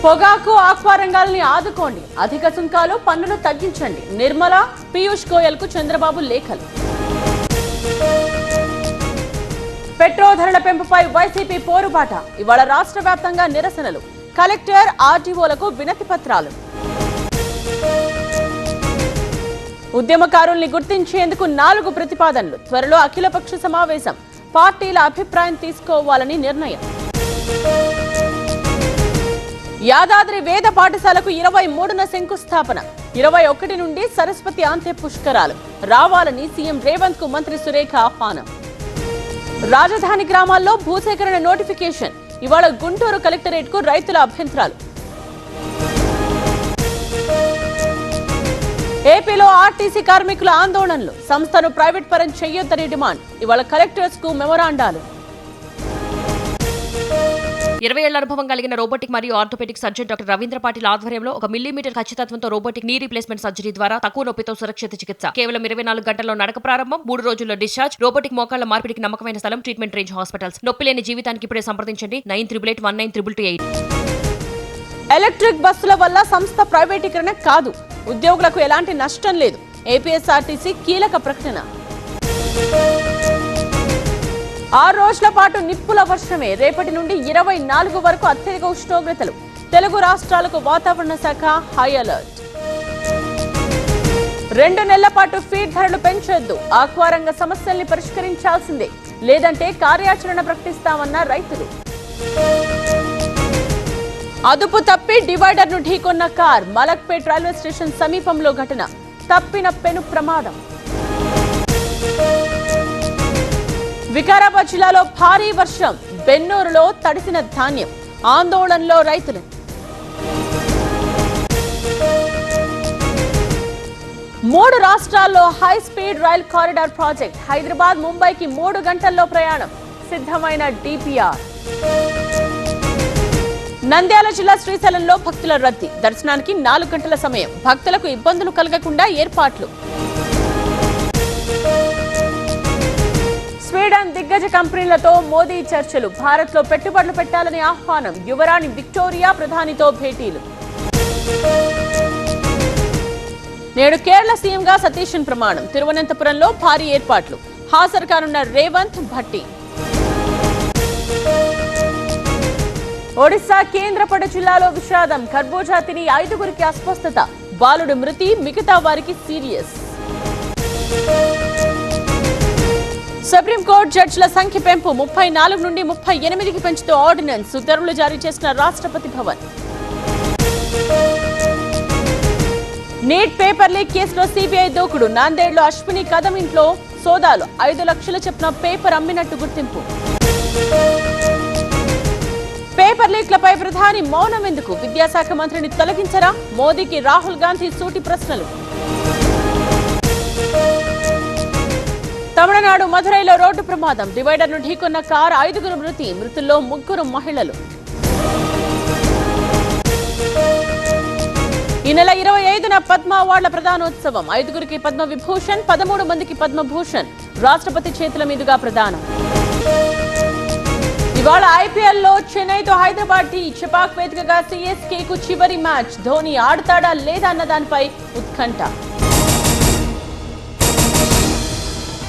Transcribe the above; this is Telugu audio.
పొగాకు ఆక్వా రంగాల్ని ఆదుకోండి, అధిక సుంకాలు పన్నులు తగ్గించండి. నిర్మల, పీయూష్ గోయల్ కు చంద్రబాబు లేఖలు. పెట్రోల్ ధరల పెంపుపై వైసీపీ పోరుబాట. ఇవాళ రాష్ట్ర వ్యాప్తంగా నిరసనలు. కలెక్టర్, ఆర్టీఓలకు వినతి పత్రాలు. ఉద్యమకారుల్ని గుర్తించేందుకు 4 ప్రతిపాదనలు. త్వరలో అఖిలపక్ష సమావేశం. పార్టీల అభిప్రాయం తీసుకోవాలని నిర్ణయం. యాదాద్రి వేద పాఠశాలకు 23న శంకుస్థాపన. 21 నుండి సరస్వతి అంత్య పుష్కరాలు. రావాలని సీఎం రేవంత్ కు మంత్రి సురేఖ ఆహ్వానం. రాజధాని గ్రామాల్లో భూసేకరణ నోటిఫికేషన్. ఇవాళ గుంటూరు కలెక్టరేట్ కు రైతుల అభ్యంతరాలు. ఏపీలో ఆర్టీసీ కార్మికుల ఆందోళనలు. సంస్థను ప్రైవేట్ పరం చేయొద్దని డిమాండ్. ఇవాళ కలెక్టర్స్ కు మెమోరాండాలు. 20 ఏళ్ల అనుభవం కలిగిన రోబోటిక్ మరియు orthopaedic surgeon doctor Ravindra Patil ఆధ్వర్యంలో 1 మిల్లీమీటర్ ఖచ్చితత్వంతో రోబోటిక్ నీ రీప్లేస్మెంట్ సర్జరీ ద్వారా తక్కువ నొప్పితో సురక్షిత చికిత్స. కేవలం 24 గంటల్లో నడక ప్రారంభం, 3 రోజుల్లో డిశ్చార్జ్. రోబోటిక్ మోకాళ్ల మార్పిడికి నమ్మకమైన స్థలం ట్రీట్మెంట్ రేంజ్ హాస్పిటల్స్. నొప్పి లేని జీవితానికి ఇప్పుడే సంప్రదించండి 9888192228. ఎలక్ట్రిక్ బస్సుల వల్ల సంస్థ ప్రైవేటీకరణ కాదు, ఉద్యోగులకు ఎలాంటి నష్టం లేదు. ఏపీఎస్ఆర్టీసీ కీలక ప్రకటన. 6 రోజుల పాటు నిప్పుల వర్షమే. రేపటి నుండి 24 వరకు అత్యధిక ఉష్ణోగ్రతలు. తెలుగు రాష్ట్రాలకు వాతావరణ శాఖ హై అలర్ట్. 2 నెలల పాటు ఫీడ్ ధరలు పెంచొద్దు. ఆక్వా రంగ సమస్యల్ని పరిష్కరించాల్సిందే, లేదంటే కార్యాచరణ ప్రకటిస్తామన్న రైతులు. అదుపు తప్పి డివైడర్ ను ఢీకొన్న కార్. మలక్పేట్ రైల్వే స్టేషన్ సమీపంలో ఘటన. తప్పిన పెను ప్రమాదం. వికారాబాద్ జిల్లాలో భారీ వర్షం. బెన్నూరులో తడిసిన ధాన్యం. ఆందోళనలో రైతులు. 3 రాష్ట్రాల్లో high speed rail corridor project. Hyderabad, ముంబైకి 3 గంటల్లో ప్రయాణం. సిద్ధమైన డిపిఆర్. నంద్యాల జిల్లా శ్రీశైలంలో భక్తుల రద్దీ. దర్శనానికి 4 గంటల సమయం. భక్తులకు ఇబ్బందులు కలగకుండా ఏర్పాట్లు. స్వీడన్ దిగ్గజ కంపెనీలతో మోదీ చర్చలు. భారత్ లో పెట్టుబడులు పెట్టాలని ఆహ్వానం. యువరాణి విక్టోరియా ప్రధానితో భేటీలు. నేడు కేరళ సీఎంగా సతీశన్ ప్రమాణం. తిరువనంతపురంలో భారీ ఏర్పాట్లు. హాజరు కానున్న రేవంత్, భట్టి. ఒడిశా కేంద్రపడ జిల్లాలో విషాదం. కర్బూజా తిని 5గురికి అస్వస్థత. బాలుడు మృతి, మిగతా వారికి సీరియస్. సుప్రీంకోర్టు జడ్జిల సంఖ్య పెంపు. 34 నుండి 38కి పెంచుతూ ఆర్డినెన్స్. ఉత్తర్వులు జారీ చేసిన Rashtrapati Bhavan. Neat paper leak కేసులో సిబిఐ దూకుడు. నాందేడ్లో అశ్విని కదం ఇంట్లో సోదాలు. 5 లక్షల చొప్పున పేపర్ అమ్మినట్టు గుర్తింపు. పేపర్ లీక్లపై ప్రధాని మౌనం ఎందుకు? విద్యాశాఖ మంత్రిని తొలగించరా? మోదీకి రాహుల్ గాంధీ సూటి ప్రశ్నలు. తమిళనాడు మధురైలో రోడ్డు ప్రమాదం. డివైడర్ ను ఢీకొన్న కారు. 5గురు మృతి. మృతుల్లో 3 మహిళలు. ఈ నెల 25న పద్మ అవార్డుల ప్రదానోత్సవం. 5గురికి పద్మ విభూషణ్, 13 మందికి పద్మభూషణ్. రాష్ట్రపతి చేతుల మీదుగా ప్రదానం. ఇవాళ ఐపీఎల్లో చెన్నైతో హైదరాబాద్ టీ. చెపాక్ వేదికగా సిఎస్కే కు చివరి మ్యాచ్. ధోని ఆడతాడా లేదా అన్న దానిపై ఉత్కంఠ.